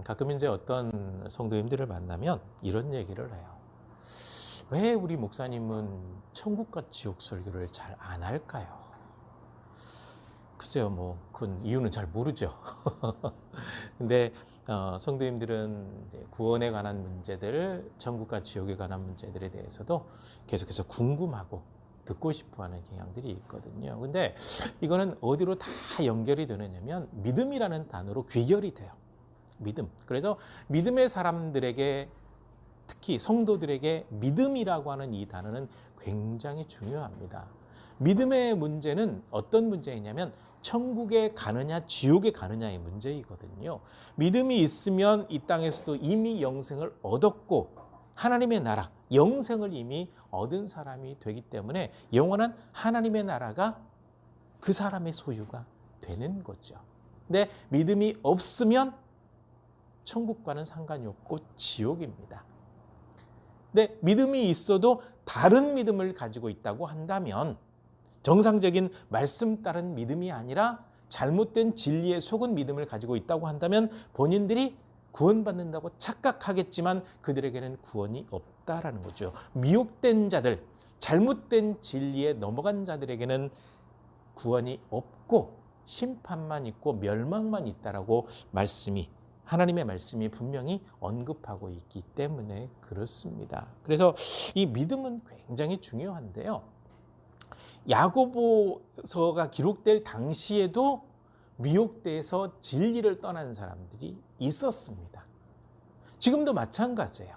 가끔 이제 어떤 성도님들을 만나면 이런 얘기를 해요. 왜 우리 목사님은 천국과 지옥 설교를 잘 안 할까요? 글쎄요, 뭐 그건 이유는 잘 모르죠. 근데 성도님들은 이제 구원에 관한 문제들, 천국과 지옥에 관한 문제들에 대해서도 계속해서 궁금하고 듣고 싶어하는 경향들이 있거든요. 근데 이거는 어디로 다 연결이 되느냐면 믿음이라는 단어로 귀결이 돼요. 믿음. 그래서 믿음의 사람들에게, 특히 성도들에게 믿음이라고 하는 이 단어는 굉장히 중요합니다. 믿음의 문제는 어떤 문제이냐면 천국에 가느냐 지옥에 가느냐의 문제이거든요. 믿음이 있으면 이 땅에서도 이미 영생을 얻었고 하나님의 나라, 영생을 이미 얻은 사람이 되기 때문에 영원한 하나님의 나라가 그 사람의 소유가 되는 거죠. 근데 믿음이 없으면 천국과는 상관이 없고 지옥입니다. 근데 믿음이 있어도 다른 믿음을 가지고 있다고 한다면 정상적인 말씀 따른 믿음이 아니라 잘못된 진리에 속은 믿음을 가지고 있다고 한다면 본인들이 구원받는다고 착각하겠지만 그들에게는 구원이 없다라는 거죠. 미혹된 자들, 잘못된 진리에 넘어간 자들에게는 구원이 없고 심판만 있고 멸망만 있다라고 하나님의 말씀이 분명히 언급하고 있기 때문에 그렇습니다. 그래서 이 믿음은 굉장히 중요한데요. 야고보서가 기록될 당시에도 미혹돼서 진리를 떠난 사람들이 있었습니다. 지금도 마찬가지예요.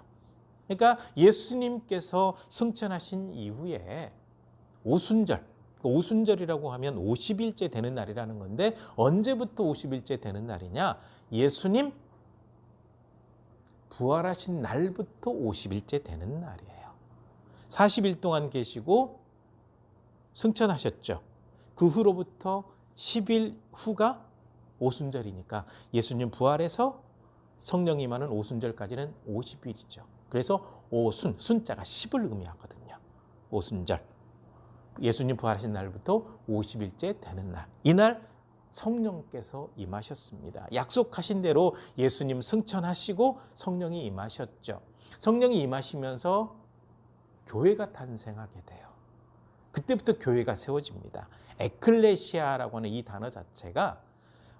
그러니까 예수님께서 승천하신 이후에 오순절, 오순절이라고 하면 50일째 되는 날이라는 건데 언제부터 50일째 되는 날이냐? 예수님 부활하신 날부터 50일째 되는 날이에요. 40일 동안 계시고 승천하셨죠. 그 후로부터 10일 후가 오순절이니까 예수님 부활해서 성령 임하는 오순절까지는 50일이죠. 그래서 순자가 10을 의미하거든요. 오순절. 예수님 부활하신 날부터 50일째 되는 날. 이날 성령께서 임하셨습니다. 약속하신 대로 예수님 승천하시고 성령이 임하셨죠. 성령이 임하시면서 교회가 탄생하게 돼요. 그때부터 교회가 세워집니다. 에클레시아라고 하는 이 단어 자체가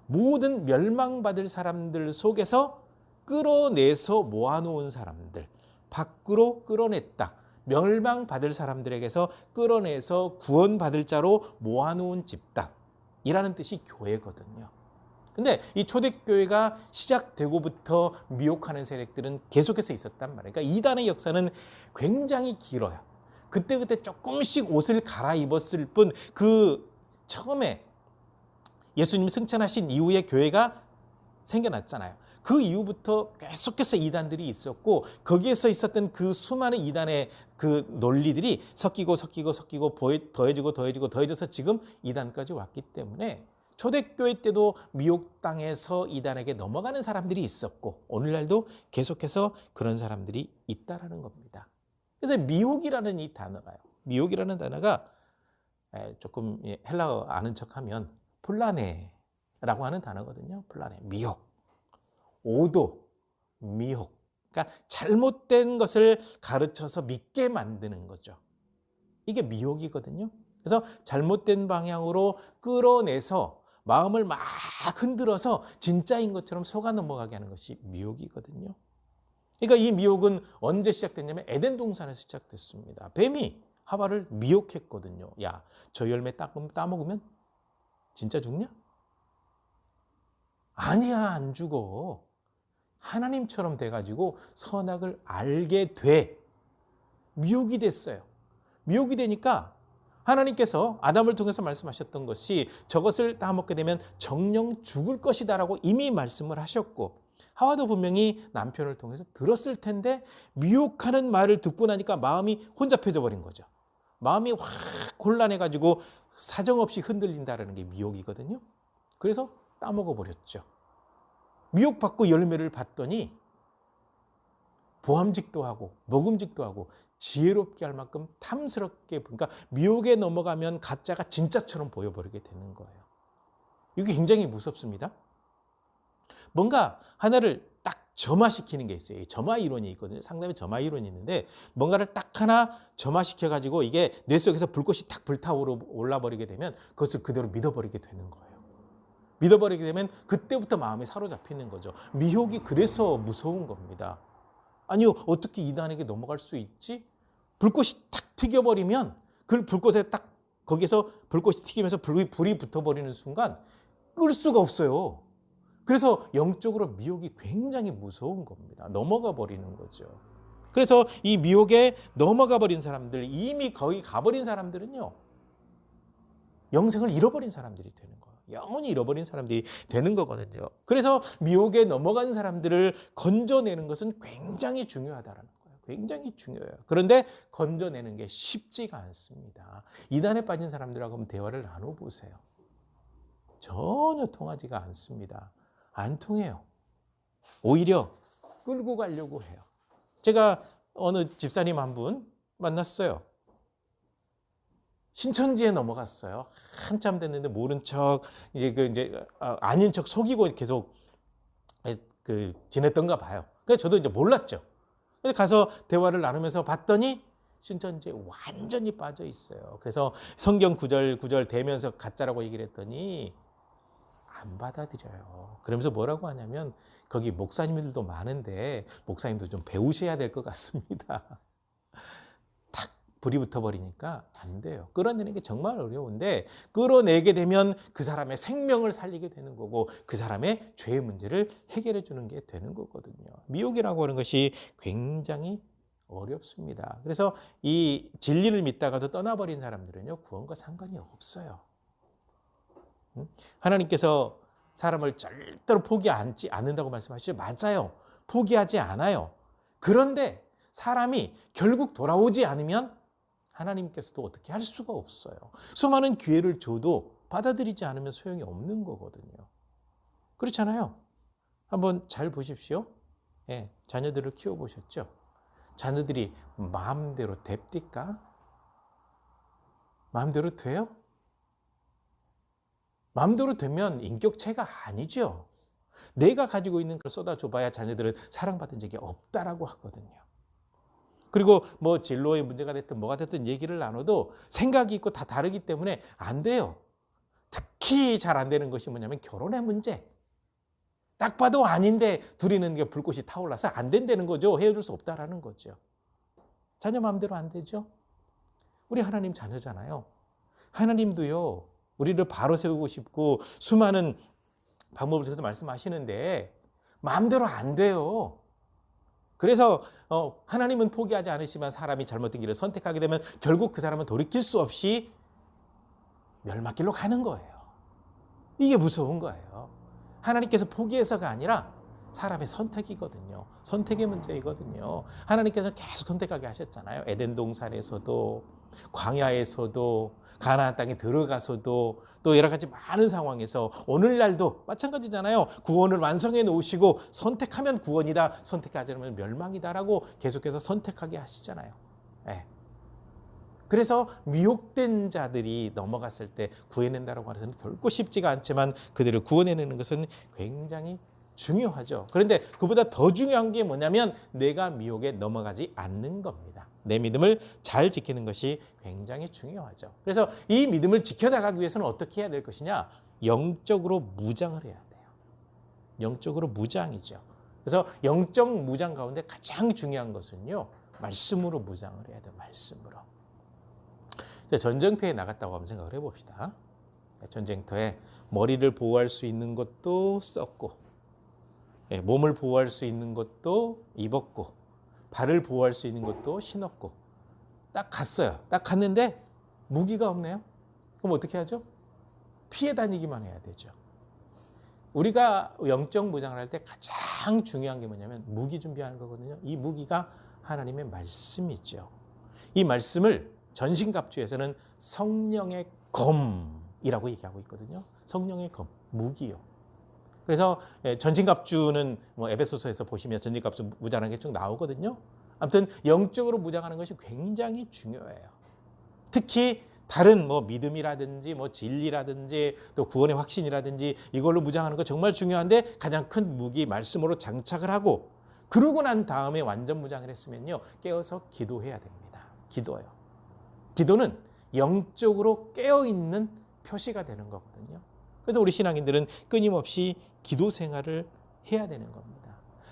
모든 멸망받을 사람들 속에서 끌어내서 모아놓은 사람들, 밖으로 끌어냈다. 멸망받을 사람들에게서 끌어내서 구원받을 자로 모아놓은 집단이라는 뜻이 교회거든요. 근데 이 초대교회가 시작되고부터 미혹하는 세력들은 계속해서 있었단 말이에요. 그러니까 이단의 역사는 굉장히 길어요. 그때그때 조금씩 옷을 갈아입었을 뿐 그 처음에 예수님 승천하신 이후에 교회가 생겨났잖아요. 그 이후부터 계속해서 이단들이 있었고 거기에서 있었던 그 수많은 이단의 그 논리들이 섞이고 더해져서 지금 이단까지 왔기 때문에 초대교회 때도 미혹당해서 이단에게 넘어가는 사람들이 있었고 오늘날도 계속해서 그런 사람들이 있다라는 겁니다. 그래서 미혹이라는 이 단어가요. 미혹이라는 단어가 조금 헬라어 아는 척하면 폴라네라고 하는 단어거든요. 폴라네, 미혹, 오도, 미혹. 그러니까 잘못된 것을 가르쳐서 믿게 만드는 거죠. 이게 미혹이거든요. 그래서 잘못된 방향으로 끌어내서 마음을 막 흔들어서 진짜인 것처럼 속아 넘어가게 하는 것이 미혹이거든요. 그러니까 이 미혹은 언제 시작됐냐면 에덴 동산에서 시작됐습니다. 뱀이 하와를 미혹했거든요. 야, 저 열매 따먹으면 진짜 죽냐? 아니야, 안 죽어. 하나님처럼 돼가지고 선악을 알게 돼. 미혹이 됐어요. 미혹이 되니까 하나님께서 아담을 통해서 말씀하셨던 것이 저것을 따먹게 되면 정령 죽을 것이다라고 이미 말씀을 하셨고 하와도 분명히 남편을 통해서 들었을 텐데 미혹하는 말을 듣고 나니까 마음이 혼잡해져 버린 거죠. 마음이 확 곤란해가지고 사정없이 흔들린다는 게 미혹이거든요. 그래서 따먹어 버렸죠. 미혹받고 열매를 받더니 보암직도 하고 먹음직도 하고 지혜롭게 할 만큼 탐스럽게, 그러니까 미혹에 넘어가면 가짜가 진짜처럼 보여버리게 되는 거예요. 이게 굉장히 무섭습니다. 뭔가 하나를 점화시키는 게 있어요. 점화 이론이 있거든요. 상담에 점화 이론이 있는데 뭔가를 딱 하나 점화시켜 가지고 이게 뇌 속에서 불꽃이 탁 불타오르 올라버리게 되면 그것을 그대로 믿어버리게 되는 거예요. 믿어버리게 되면 그때부터 마음이 사로잡히는 거죠. 미혹이 그래서 무서운 겁니다. 아니요, 어떻게 이단에게 넘어갈 수 있지? 불꽃이 탁 튀겨버리면 그 불꽃에 딱 거기서 불꽃이 튀기면서 불이 붙어버리는 순간 끌 수가 없어요. 그래서 영적으로 미혹이 굉장히 무서운 겁니다. 넘어가 버리는 거죠. 그래서 이 미혹에 넘어가 버린 사람들, 이미 거기 가버린 사람들은요, 영생을 잃어버린 사람들이 되는 거예요. 영원히 잃어버린 사람들이 되는 거거든요. 그래서 미혹에 넘어간 사람들을 건져내는 것은 굉장히 중요하다라는 거예요. 굉장히 중요해요. 그런데 건져내는 게 쉽지가 않습니다. 이단에 빠진 사람들하고 한번 대화를 나눠보세요. 전혀 통하지가 않습니다. 안 통해요. 오히려 끌고 가려고 해요. 제가 어느 집사님 한 분 만났어요. 신천지에 넘어갔어요. 한참 됐는데 모른 척 아닌 척 속이고 계속 지냈던가 봐요. 그래서 저도 이제 몰랐죠. 그래서 가서 대화를 나누면서 봤더니 신천지에 완전히 빠져 있어요. 그래서 성경 구절 대면서 가짜라고 얘기를 했더니 안 받아들여요. 그러면서 뭐라고 하냐면 거기 목사님들도 많은데 목사님도 좀 배우셔야 될 것 같습니다. 탁 불이 붙어버리니까 안 돼요. 끌어내는 게 정말 어려운데 끌어내게 되면 그 사람의 생명을 살리게 되는 거고 그 사람의 죄의 문제를 해결해 주는 게 되는 거거든요. 미혹이라고 하는 것이 굉장히 어렵습니다. 그래서 이 진리를 믿다가도 떠나버린 사람들은요, 구원과 상관이 없어요. 하나님께서 사람을 절대로 포기하지 않는다고 말씀하시죠. 맞아요. 포기하지 않아요. 그런데 사람이 결국 돌아오지 않으면 하나님께서도 어떻게 할 수가 없어요. 수많은 기회를 줘도 받아들이지 않으면 소용이 없는 거거든요. 그렇잖아요. 한번 잘 보십시오. 예, 자녀들을 키워보셨죠? 자녀들이 마음대로 됩니까? 마음대로 돼요? 마음대로 되면 인격체가 아니죠. 내가 가지고 있는 걸 쏟아줘봐야 자녀들은 사랑받은 적이 없다라고 하거든요. 그리고 뭐 진로의 문제가 됐든 뭐가 됐든 얘기를 나눠도 생각이 있고 다 다르기 때문에 안 돼요. 특히 잘 안 되는 것이 뭐냐면 결혼의 문제. 딱 봐도 아닌데 둘이 있는 게 불꽃이 타올라서 안 된다는 거죠. 헤어질 수 없다라는 거죠. 자녀 마음대로 안 되죠. 우리 하나님 자녀잖아요. 하나님도요, 우리를 바로 세우고 싶고 수많은 방법을 통해서 말씀하시는데 마음대로 안 돼요. 그래서 하나님은 포기하지 않으시지만 사람이 잘못된 길을 선택하게 되면 결국 그 사람은 돌이킬 수 없이 멸망길로 가는 거예요. 이게 무서운 거예요. 하나님께서 포기해서가 아니라 사람의 선택이거든요. 선택의 문제이거든요. 하나님께서 계속 선택하게 하셨잖아요. 에덴 동산에서도 광야에서도 가나안 땅에 들어가서도 또 여러 가지 많은 상황에서 오늘날도 마찬가지잖아요. 구원을 완성해 놓으시고 선택하면 구원이다, 선택하지 않으면 멸망이다라고 계속해서 선택하게 하시잖아요. 네. 그래서 미혹된 자들이 넘어갔을 때 구해낸다라고 하는 것은 결코 쉽지가 않지만 그들을 구원해내는 것은 굉장히 중요하죠. 그런데 그보다 더 중요한 게 뭐냐면 내가 미혹에 넘어가지 않는 겁니다. 내 믿음을 잘 지키는 것이 굉장히 중요하죠. 그래서 이 믿음을 지켜나가기 위해서는 어떻게 해야 될 것이냐? 영적으로 무장을 해야 돼요. 영적으로 무장이죠. 그래서 영적 무장 가운데 가장 중요한 것은요, 말씀으로 무장을 해야 돼요. 말씀으로. 전쟁터에 나갔다고 한번 생각을 해봅시다. 전쟁터에 머리를 보호할 수 있는 것도 썼고 몸을 보호할 수 있는 것도 입었고 발을 보호할 수 있는 것도 신었고 딱 갔어요. 딱 갔는데 무기가 없네요. 그럼 어떻게 하죠? 피해 다니기만 해야 되죠. 우리가 영적 무장을 할 때 가장 중요한 게 뭐냐면 무기 준비하는 거거든요. 이 무기가 하나님의 말씀이죠. 이 말씀을 전신갑주에서는 성령의 검이라고 얘기하고 있거든요. 성령의 검, 무기요. 그래서 전신갑주는 뭐 에베소서에서 보시면 전신갑주 무장하는 게 쭉 나오거든요. 아무튼 영적으로 무장하는 것이 굉장히 중요해요. 특히 다른 뭐 믿음이라든지 뭐 진리라든지 또 구원의 확신이라든지 이걸로 무장하는 거 정말 중요한데 가장 큰 무기 말씀으로 장착을 하고 그러고 난 다음에 완전 무장을 했으면요. 깨어서 기도해야 됩니다. 기도요. 기도는 영적으로 깨어있는 표시가 되는 거거든요. 그래서 우리 신앙인들은 끊임없이 기도 생활을 해야 되는 겁니다.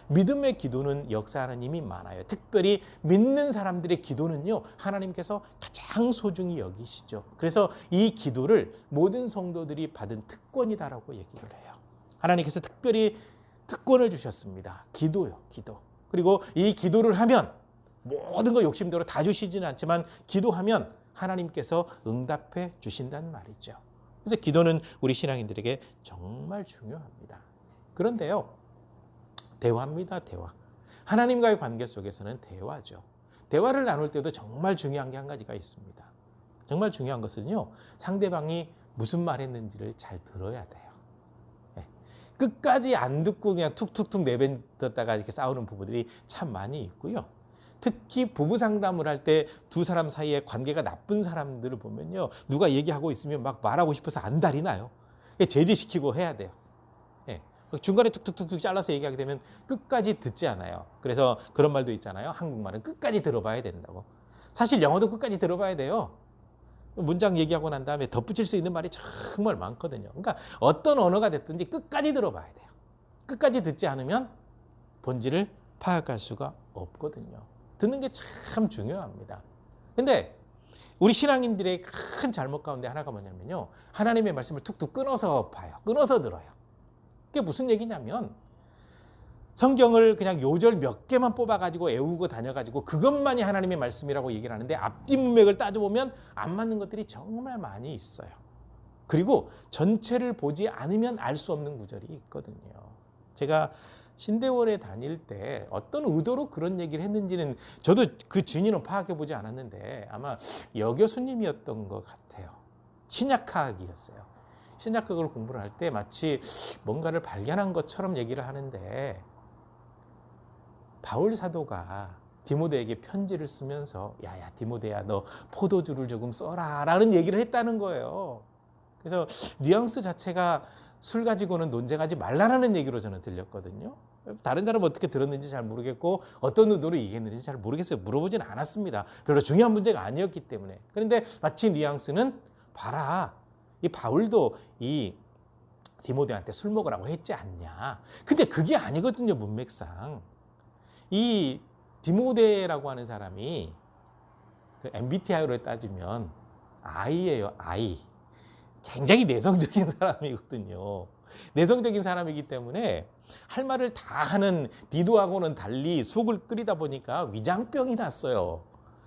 믿음의 기도는 역사하는 힘이 많아요. 특별히 믿는 사람들의 기도는요, 하나님께서 가장 소중히 여기시죠. 그래서 이 기도를 모든 성도들이 받은 특권이다라고 얘기를 해요. 하나님께서 특별히 특권을 주셨습니다. 기도요, 기도. 그리고 이 기도를 하면 모든 거 욕심대로 다 주시지는 않지만 기도하면 하나님께서 응답해 주신다는 말이죠. 그래서 기도는 우리 신앙인들에게 정말 중요합니다. 그런데요, 대화입니다. 대화. 하나님과의 관계 속에서는 대화죠. 대화를 나눌 때도 정말 중요한 게 한 가지가 있습니다. 정말 중요한 것은요, 상대방이 무슨 말 했는지를 잘 들어야 돼요. 네. 끝까지 안 듣고 그냥 툭툭툭 내뱉었다가 이렇게 싸우는 부부들이 참 많이 있고요. 특히 부부 상담을 할 때 두 사람 사이에 관계가 나쁜 사람들을 보면요, 누가 얘기하고 있으면 막 말하고 싶어서 안달이 나요. 제지시키고 해야 돼요. 중간에 툭툭툭툭 잘라서 얘기하게 되면 끝까지 듣지 않아요. 그래서 그런 말도 있잖아요. 한국말은 끝까지 들어봐야 된다고. 사실 영어도 끝까지 들어봐야 돼요. 문장 얘기하고 난 다음에 덧붙일 수 있는 말이 정말 많거든요. 그러니까 어떤 언어가 됐든지 끝까지 들어봐야 돼요. 끝까지 듣지 않으면 본질을 파악할 수가 없거든요. 듣는 게 참 중요합니다. 근데 우리 신앙인들의 큰 잘못 가운데 하나가 뭐냐면요, 하나님의 말씀을 툭툭 끊어서 봐요. 끊어서 들어요. 그게 무슨 얘기냐면 성경을 그냥 요절 몇 개만 뽑아가지고 애우고 다녀가지고 그것만이 하나님의 말씀이라고 얘기를 하는데 앞뒤 문맥을 따져보면 안 맞는 것들이 정말 많이 있어요. 그리고 전체를 보지 않으면 알 수 없는 구절이 있거든요. 제가 신대원에 다닐 때 어떤 의도로 그런 얘기를 했는지는 저도 그 진위는 파악해보지 않았는데 아마 여 교수님이었던 것 같아요. 신약학이었어요. 신약학을 공부를 할 때 마치 뭔가를 발견한 것처럼 얘기를 하는데 바울 사도가 디모데에게 편지를 쓰면서 야야 디모데야 너 포도주를 조금 써라 라는 얘기를 했다는 거예요. 그래서 뉘앙스 자체가 술 가지고는 논쟁하지 말라는 얘기로 저는 들렸거든요. 다른 사람은 어떻게 들었는지 잘 모르겠고 어떤 의도로 얘기했는지 잘 모르겠어요. 물어보진 않았습니다. 별로 중요한 문제가 아니었기 때문에. 그런데 마치 뉘앙스는 봐라. 이 바울도 이 디모데한테 술 먹으라고 했지 않냐. 근데 그게 아니거든요. 문맥상. 이 디모데라고 하는 사람이 그 MBTI로 따지면 I예요. I. 굉장히 내성적인 사람이거든요. 내성적인 사람이기 때문에 할 말을 다 하는 디도하고는 달리 속을 끓이다 보니까 위장병이 났어요.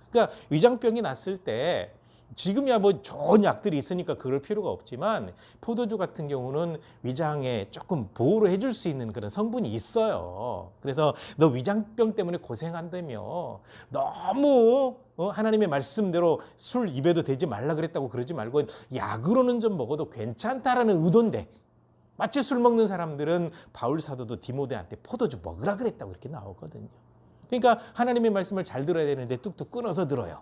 그러니까 위장병이 났을 때 지금이야 뭐 좋은 약들이 있으니까 그럴 필요가 없지만 포도주 같은 경우는 위장에 조금 보호를 해줄 수 있는 그런 성분이 있어요. 그래서 너 위장병 때문에 고생한다며 너무 하나님의 말씀대로 술 입에도 대지 말라 그랬다고 그러지 말고 약으로는 좀 먹어도 괜찮다라는 의도인데 마치 술 먹는 사람들은 바울 사도도 디모데한테 포도주 먹으라 그랬다고 이렇게 나오거든요. 그러니까 하나님의 말씀을 잘 들어야 되는데 뚝뚝 끊어서 들어요.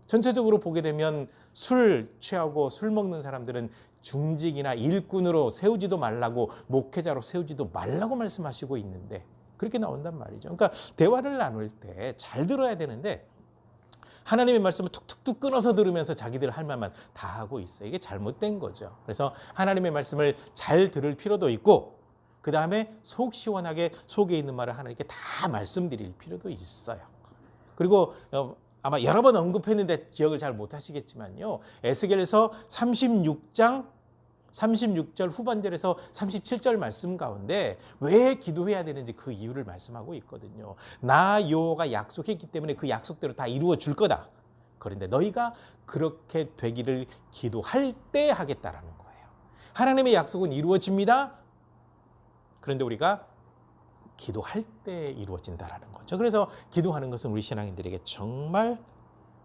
전체적으로 보게 되면 술 취하고 술 먹는 사람들은 중직이나 일꾼으로 세우지도 말라고 목회자로 세우지도 말라고 말씀하시고 있는데 그렇게 나온단 말이죠. 그러니까 대화를 나눌 때 잘 들어야 되는데 하나님의 말씀을 툭툭툭 끊어서 들으면서 자기들 할 말만 다 하고 있어요. 이게 잘못된 거죠. 그래서 하나님의 말씀을 잘 들을 필요도 있고 그 다음에 속 시원하게 속에 있는 말을 하나님께 다 말씀드릴 필요도 있어요. 그리고 아마 여러 번 언급했는데 기억을 잘 못하시겠지만요. 에스겔서 36장 36절 후반절에서 37절 말씀 가운데 왜 기도해야 되는지 그 이유를 말씀하고 있거든요. 나 여호와가 약속했기 때문에 그 약속대로 다 이루어 줄 거다. 그런데 너희가 그렇게 되기를 기도할 때 하겠다라는 거예요. 하나님의 약속은 이루어집니다. 그런데 우리가 기도할 때 이루어진다라는 거죠. 그래서 기도하는 것은 우리 신앙인들에게 정말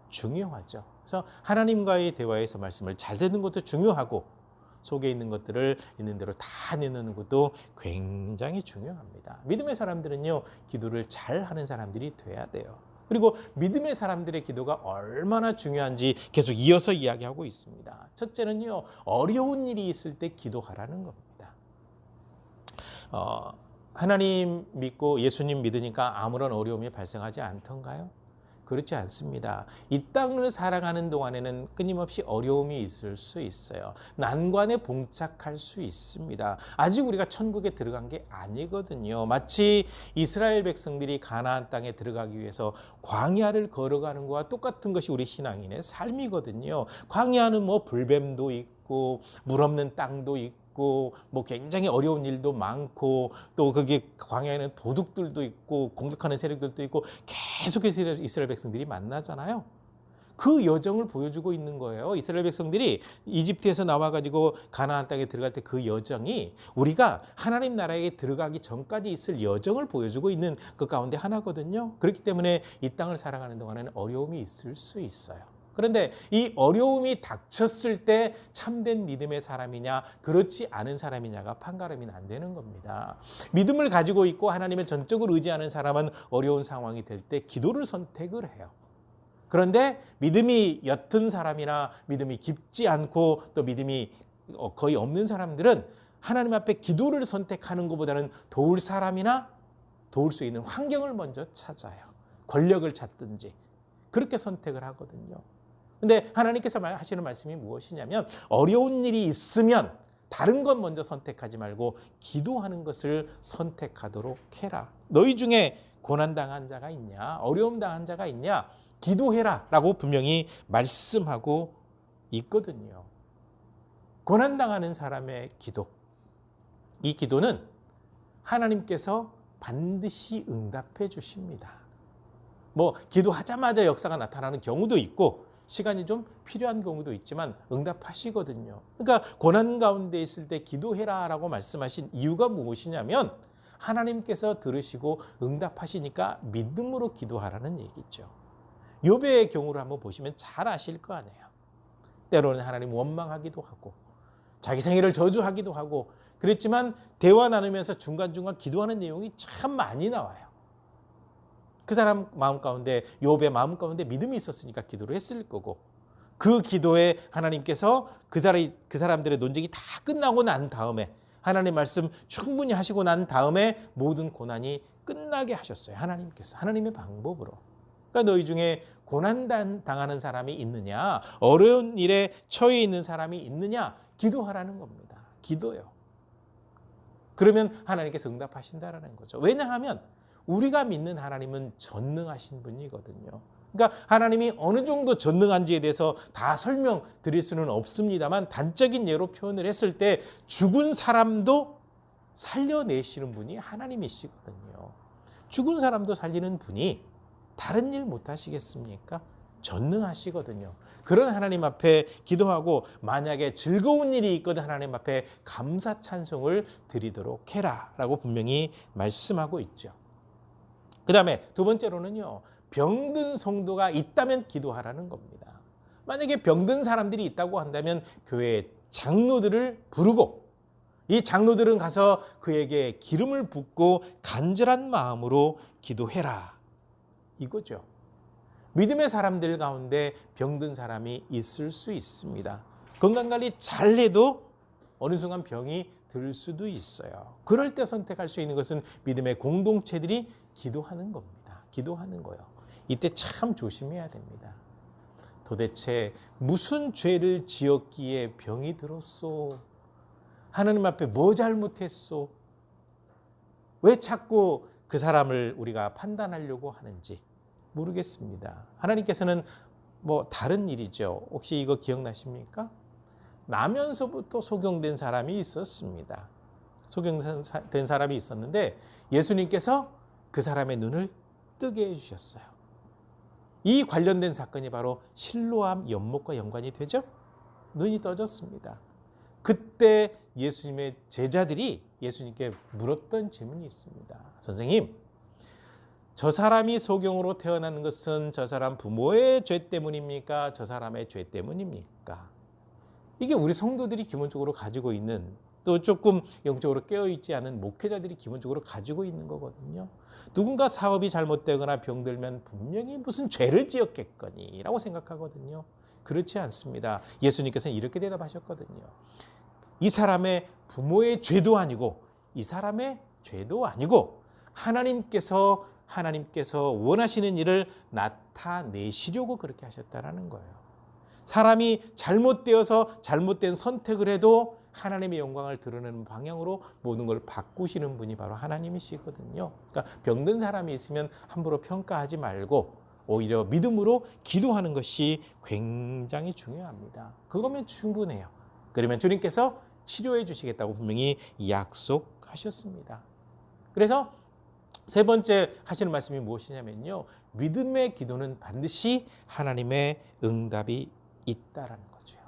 중요하죠. 그래서 하나님과의 대화에서 말씀을 잘 듣는 것도 중요하고 속에 있는 것들을 있는 대로 다 내놓는 것도 굉장히 중요합니다. 믿음의 사람들은요, 기도를 잘 하는 사람들이 돼야 돼요. 그리고 믿음의 사람들의 기도가 얼마나 중요한지 계속 이어서 이야기하고 있습니다. 첫째는요, 어려운 일이 있을 때 기도하라는 겁니다. 하나님 믿고 예수님 믿으니까 아무런 어려움이 발생하지 않던가요? 그렇지 않습니다. 이 땅을 살아가는 동안에는 끊임없이 어려움이 있을 수 있어요. 난관에 봉착할 수 있습니다. 아직 우리가 천국에 들어간 게 아니거든요. 마치 이스라엘 백성들이 가나안 땅에 들어가기 위해서 광야를 걸어가는 것과 똑같은 것이 우리 신앙인의 삶이거든요. 광야는 뭐 불뱀도 있고 물 없는 땅도 있고 뭐 굉장히 어려운 일도 많고 또 거기에 광야에는 도둑들도 있고 공격하는 세력들도 있고 계속해서 이스라엘 백성들이 만나잖아요. 그 여정을 보여주고 있는 거예요. 이스라엘 백성들이 이집트에서 나와가지고 가나안 땅에 들어갈 때 그 여정이 우리가 하나님 나라에 들어가기 전까지 있을 여정을 보여주고 있는 그 가운데 하나거든요. 그렇기 때문에 이 땅을 살아가는 동안에는 어려움이 있을 수 있어요. 그런데 이 어려움이 닥쳤을 때 참된 믿음의 사람이냐 그렇지 않은 사람이냐가 판가름이 안 되는 겁니다. 믿음을 가지고 있고 하나님을 전적으로 의지하는 사람은 어려운 상황이 될 때 기도를 선택을 해요. 그런데 믿음이 옅은 사람이나 믿음이 깊지 않고 또 믿음이 거의 없는 사람들은 하나님 앞에 기도를 선택하는 것보다는 도울 사람이나 도울 수 있는 환경을 먼저 찾아요. 권력을 찾든지 그렇게 선택을 하거든요. 근데 하나님께서 하시는 말씀이 무엇이냐면 어려운 일이 있으면 다른 것 먼저 선택하지 말고 기도하는 것을 선택하도록 해라. 너희 중에 고난당한 자가 있냐? 어려움 당한 자가 있냐? 기도해라 라고 분명히 말씀하고 있거든요. 고난당하는 사람의 기도. 이 기도는 하나님께서 반드시 응답해 주십니다. 뭐 기도하자마자 역사가 나타나는 경우도 있고 시간이 좀 필요한 경우도 있지만 응답하시거든요. 그러니까 고난 가운데 있을 때 기도해라 라고 말씀하신 이유가 무엇이냐면 하나님께서 들으시고 응답하시니까 믿음으로 기도하라는 얘기죠. 욥의 경우를 한번 보시면 잘 아실 거 아니에요. 때로는 하나님 원망하기도 하고 자기 생애를 저주하기도 하고 그랬지만 대화 나누면서 중간중간 기도하는 내용이 참 많이 나와요. 그 사람 마음 가운데 욥의 마음 가운데 믿음이 있었으니까 기도를 했을 거고 그 기도에 하나님께서 그 사람들의 논쟁이 다 끝나고 난 다음에 하나님 말씀 충분히 하시고 난 다음에 모든 고난이 끝나게 하셨어요. 하나님께서 하나님의 방법으로. 그러니까 너희 중에 고난 당하는 사람이 있느냐 어려운 일에 처해 있는 사람이 있느냐 기도하라는 겁니다. 기도요. 그러면 하나님께서 응답하신다라는 거죠. 왜냐하면 우리가 믿는 하나님은 전능하신 분이거든요. 그러니까 하나님이 어느 정도 전능한지에 대해서 다 설명드릴 수는 없습니다만 단적인 예로 표현을 했을 때 죽은 사람도 살려내시는 분이 하나님이시거든요. 죽은 사람도 살리는 분이 다른 일 못하시겠습니까? 전능하시거든요. 그런 하나님 앞에 기도하고 만약에 즐거운 일이 있거든 하나님 앞에 감사 찬송을 드리도록 해라 라고 분명히 말씀하고 있죠. 그 다음에 두 번째로는요. 병든 성도가 있다면 기도하라는 겁니다. 만약에 병든 사람들이 있다고 한다면 교회 장로들을 부르고 이 장로들은 가서 그에게 기름을 붓고 간절한 마음으로 기도해라. 이거죠. 믿음의 사람들 가운데 병든 사람이 있을 수 있습니다. 건강관리 잘해도 어느 순간 병이 들 수도 있어요. 그럴 때 선택할 수 있는 것은 믿음의 공동체들이 기도하는 겁니다. 기도하는 거요. 이때 참 조심해야 됩니다. 도대체 무슨 죄를 지었기에 병이 들었소? 하나님 앞에 뭐 잘못했소? 왜 자꾸 그 사람을 우리가 판단하려고 하는지 모르겠습니다. 하나님께서는 뭐 다른 일이죠. 혹시 이거 기억나십니까? 나면서부터 소경된 사람이 있었습니다. 소경된 사람이 있었는데 예수님께서 그 사람의 눈을 뜨게 해주셨어요. 이 관련된 사건이 바로 실로암 연못과 연관이 되죠. 눈이 떠졌습니다. 그때 예수님의 제자들이 예수님께 물었던 질문이 있습니다. 선생님, 저 사람이 소경으로 태어나는 것은 저 사람 부모의 죄 때문입니까? 저 사람의 죄 때문입니까? 이게 우리 성도들이 기본적으로 가지고 있는 또 조금 영적으로 깨어있지 않은 목회자들이 기본적으로 가지고 있는 거거든요. 누군가 사업이 잘못되거나 병들면 분명히 무슨 죄를 지었겠거니 라고 생각하거든요. 그렇지 않습니다. 예수님께서는 이렇게 대답하셨거든요. 이 사람의 부모의 죄도 아니고 이 사람의 죄도 아니고 하나님께서 원하시는 일을 나타내시려고 그렇게 하셨다라는 거예요. 사람이 잘못되어서 잘못된 선택을 해도 하나님의 영광을 드러내는 방향으로 모든 걸 바꾸시는 분이 바로 하나님이시거든요. 그러니까 병든 사람이 있으면 함부로 평가하지 말고 오히려 믿음으로 기도하는 것이 굉장히 중요합니다. 그거면 충분해요. 그러면 주님께서 치료해 주시겠다고 분명히 약속하셨습니다. 그래서 세 번째 하시는 말씀이 무엇이냐면요. 믿음의 기도는 반드시 하나님의 응답이 있다라는 거죠.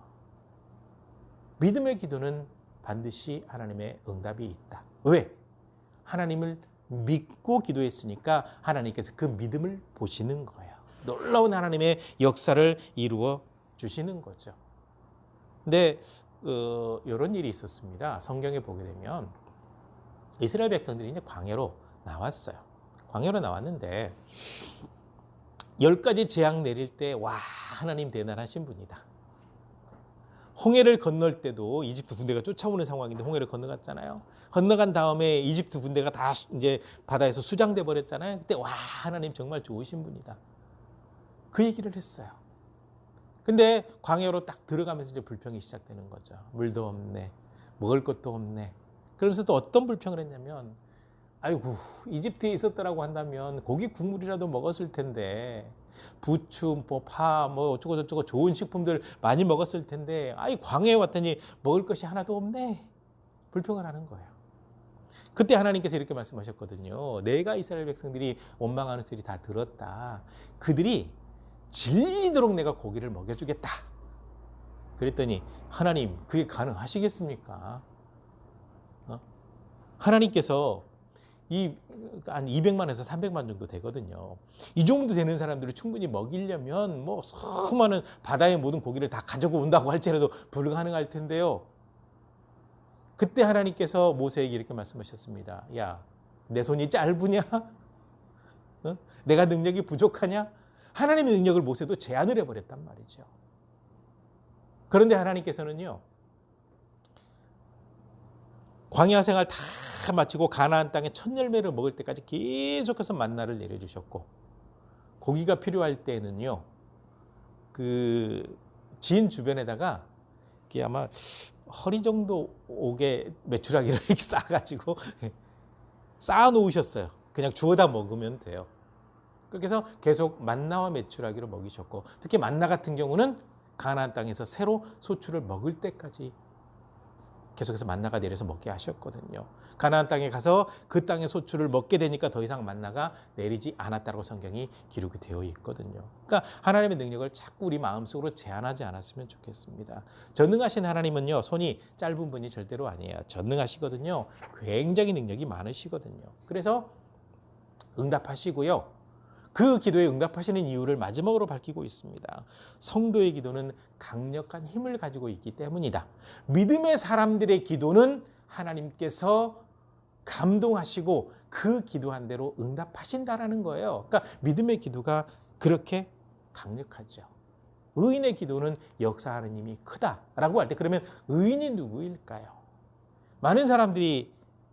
믿음의 기도는 반드시 하나님의 응답이 있다. 왜? 하나님을 믿고 기도했으니까 하나님께서 그 믿음을 보시는 거예요. 놀라운 하나님의 역사를 이루어 주시는 거죠. 근데 이런 일이 있었습니다. 성경에 보게 되면 이스라엘 백성들이 이제 광야로 나왔어요. 광야로 나왔는데 10가지 재앙 내릴 때 와, 하나님 대단하신 분이다. 홍해를 건널 때도 이집트 군대가 쫓아오는 상황인데 홍해를 건너갔잖아요. 건너간 다음에 이집트 군대가 다 이제 바다에서 수장돼 버렸잖아요. 그때 와, 하나님 정말 좋으신 분이다. 그 얘기를 했어요. 근데 광야로 딱 들어가면서 이제 불평이 시작되는 거죠. 물도 없네. 먹을 것도 없네. 그러면서 또 어떤 불평을 했냐면 아이고, 이집트에 있었더라고 한다면 고기 국물이라도 먹었을 텐데 부추, 파, 어쩌고 저쩌고 좋은 식품들 많이 먹었을 텐데 아이 광야에 왔더니 먹을 것이 하나도 없네. 불평을 하는 거예요. 그때 하나님께서 이렇게 말씀하셨거든요. 내가 이스라엘 백성들이 원망하는 소리 다 들었다. 그들이 질리도록 내가 고기를 먹여주겠다. 그랬더니 하나님 그게 가능하시겠습니까? 하나님께서 한 200만에서 300만 정도 되거든요. 이 정도 되는 사람들을 충분히 먹이려면 수많은 바다의 모든 고기를 다 가지고 온다고 할지라도 불가능할 텐데요. 그때 하나님께서 모세에게 이렇게 말씀하셨습니다. 야, 내 손이 짧으냐? 내가 능력이 부족하냐? 하나님의 능력을 모세도 제한을 해버렸단 말이죠. 그런데 하나님께서는요. 광야 생활 다 마치고 가나안 땅의 첫 열매를 먹을 때까지 계속해서 만나를 내려주셨고 고기가 필요할 때에는요. 그 진 주변에다가 이게 아마 허리 정도 오게 메추라기를 이렇게 쌓아가지고 쌓아놓으셨어요. 그냥 주워다 먹으면 돼요. 그래서 계속 만나와 메추라기를 먹이셨고 특히 만나 같은 경우는 가나안 땅에서 새로 소출을 먹을 때까지 계속해서 만나가 내려서 먹게 하셨거든요. 가나안 땅에 가서 그 땅의 소출을 먹게 되니까 더 이상 만나가 내리지 않았다고 성경이 기록이 되어 있거든요. 그러니까 하나님의 능력을 자꾸 우리 마음속으로 제한하지 않았으면 좋겠습니다. 전능하신 하나님은요. 손이 짧은 분이 절대로 아니에요. 전능하시거든요. 굉장히 능력이 많으시거든요. 그래서 응답하시고요. 그 기도에 응답하시는 이유를 마지막으로 밝히고 있습니다. 성도의 기도는 강력한 힘을 가지고 있기 때문이다. 믿음의 사람들의 기도는 하나님께서 감동하시고 그 기도한 대로 응답하신다라는 거예요. 그러니까 믿음의 기도가 그렇게 강력하죠. 의인의 기도는 역사하는 힘이 크다라고 할 때 그러면 의인이 누구일까요?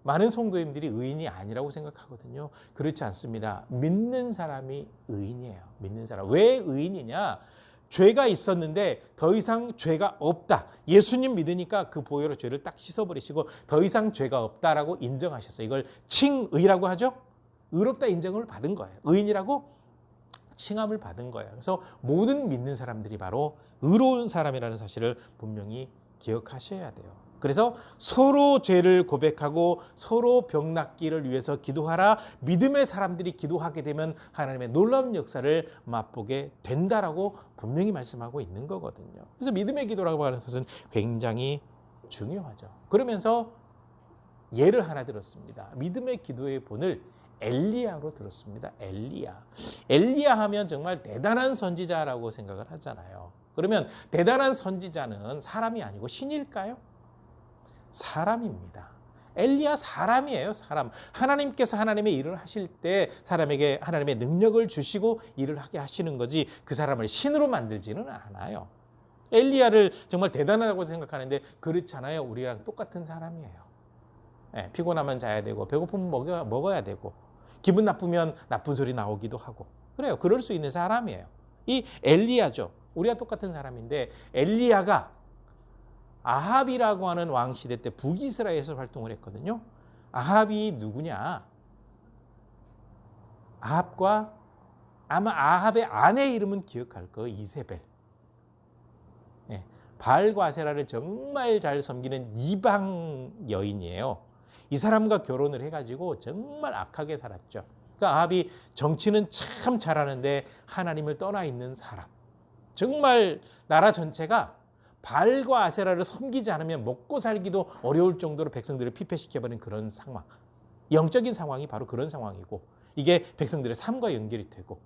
많은 성도님들이 의인이 아니라고 생각하거든요. 그렇지 않습니다. 믿는 사람이 의인이에요. 믿는 사람. 왜 의인이냐? 죄가 있었는데 더 이상 죄가 없다. 예수님 믿으니까 그 보혈로 죄를 딱 씻어버리시고 더 이상 죄가 없다라고 인정하셨어요. 이걸 칭의라고 하죠. 의롭다 인정을 받은 거예요. 의인이라고 칭함을 받은 거예요. 그래서 모든 믿는 사람들이 바로 의로운 사람이라는 사실을 분명히 기억하셔야 돼요. 그래서 서로 죄를 고백하고 서로 병 낫기를 위해서 기도하라. 믿음의 사람들이 기도하게 되면 하나님의 놀라운 역사를 맛보게 된다라고 분명히 말씀하고 있는 거거든요. 그래서 믿음의 기도라고 하는 것은 굉장히 중요하죠. 그러면서 예를 하나 들었습니다. 믿음의 기도의 본을 엘리야로 들었습니다. 엘리야 하면 정말 대단한 선지자라고 생각을 하잖아요. 그러면 대단한 선지자는 사람이 아니고 신일까요? 사람입니다. 엘리야 사람이에요, 사람. 하나님께서 하나님의 일을 하실 때 사람에게 하나님의 능력을 주시고 일을 하게 하시는 거지 그 사람을 신으로 만들지는 않아요. 엘리야를 정말 대단하다고 생각하는데 그렇잖아요. 우리랑 똑같은 사람이에요. 네, 피곤하면 자야 되고 배고프면 먹어야 되고 기분 나쁘면 나쁜 소리 나오기도 하고 그래요. 그럴 수 있는 사람이에요. 이 엘리야죠. 우리와 똑같은 사람인데 엘리야가 아합이라고 하는 왕 시대 때 북이스라엘에서 활동을 했거든요. 아합이 누구냐? 아합과 아마 아합의 아내 이름은 기억할 거예요. 이세벨. 네, 바알과 아세라를 정말 잘 섬기는 이방 여인이에요. 이 사람과 결혼을 해가지고 정말 악하게 살았죠. 그러니까 아합이 정치는 참 잘하는데 하나님을 떠나 있는 사람. 정말 나라 전체가 바알과 아세라를 섬기지 않으면 먹고 살기도 어려울 정도로 백성들을 피폐시켜버린 그런 상황. 영적인 상황이 바로 그런 상황이고 이게 백성들의 삶과 연결이 되고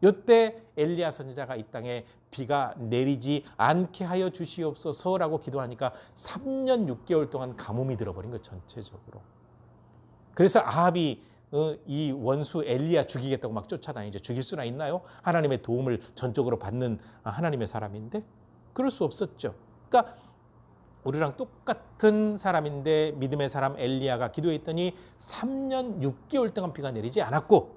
이때 엘리야 선지자가 이 땅에 비가 내리지 않게 하여 주시옵소서라고 기도하니까 3년 6개월 동안 가뭄이 들어버린 거 전체적으로. 그래서 아합이 이 원수 엘리야 죽이겠다고 막 쫓아다니죠. 죽일 수나 있나요? 하나님의 도움을 전적으로 받는 하나님의 사람인데 그럴 수 없었죠. 그러니까 우리랑 똑같은 사람인데 믿음의 사람 엘리야가 기도했더니 3년 6개월 동안 비가 내리지 않았고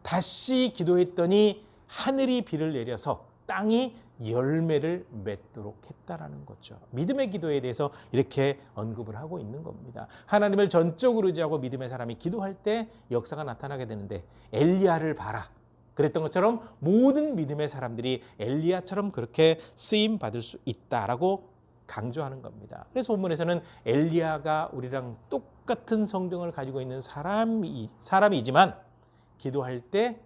다시 기도했더니 하늘이 비를 내려서 땅이 열매를 맺도록 했다라는 거죠. 믿음의 기도에 대해서 이렇게 언급을 하고 있는 겁니다. 하나님을 전적으로 의지하고 믿음의 사람이 기도할 때 역사가 나타나게 되는데 엘리야를 봐라. 그랬던 것처럼 모든 믿음의 사람들이 엘리야처럼 그렇게 쓰임 받을 수 있다라고 강조하는 겁니다. 그래서 본문에서는 엘리야가 우리랑 똑같은 성경을 가지고 있는 사람이지만 기도할 때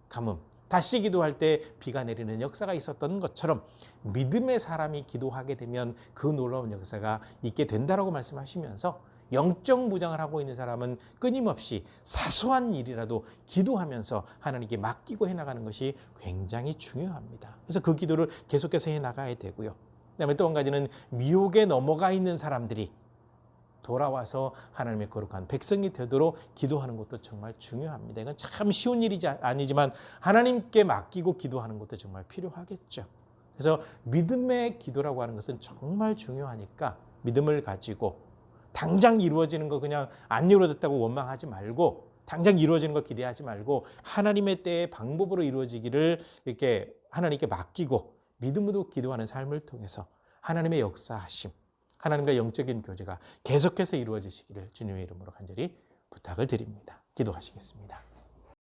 가뭄, 다시 기도할 때 비가 내리는 역사가 있었던 것처럼 믿음의 사람이 기도하게 되면 그 놀라운 역사가 있게 된다라고 말씀하시면서 영적 무장을 하고 있는 사람은 끊임없이 사소한 일이라도 기도하면서 하나님께 맡기고 해나가는 것이 굉장히 중요합니다. 그래서 그 기도를 계속해서 해나가야 되고요. 그다음에 또 한 가지는 미혹에 넘어가 있는 사람들이 돌아와서 하나님의 거룩한 백성이 되도록 기도하는 것도 정말 중요합니다. 이건 참 쉬운 일이 아니지만 하나님께 맡기고 기도하는 것도 정말 필요하겠죠. 그래서 믿음의 기도라고 하는 것은 정말 중요하니까 믿음을 가지고 당장 이루어지는 거 그냥 안 이루어졌다고 원망하지 말고 당장 이루어지는 거 기대하지 말고 하나님의 때의 방법으로 이루어지기를 이렇게 하나님께 맡기고 믿음으로 기도하는 삶을 통해서 하나님의 역사하심, 하나님과 영적인 교제가 계속해서 이루어지시기를 주님의 이름으로 간절히 부탁을 드립니다. 기도하시겠습니다.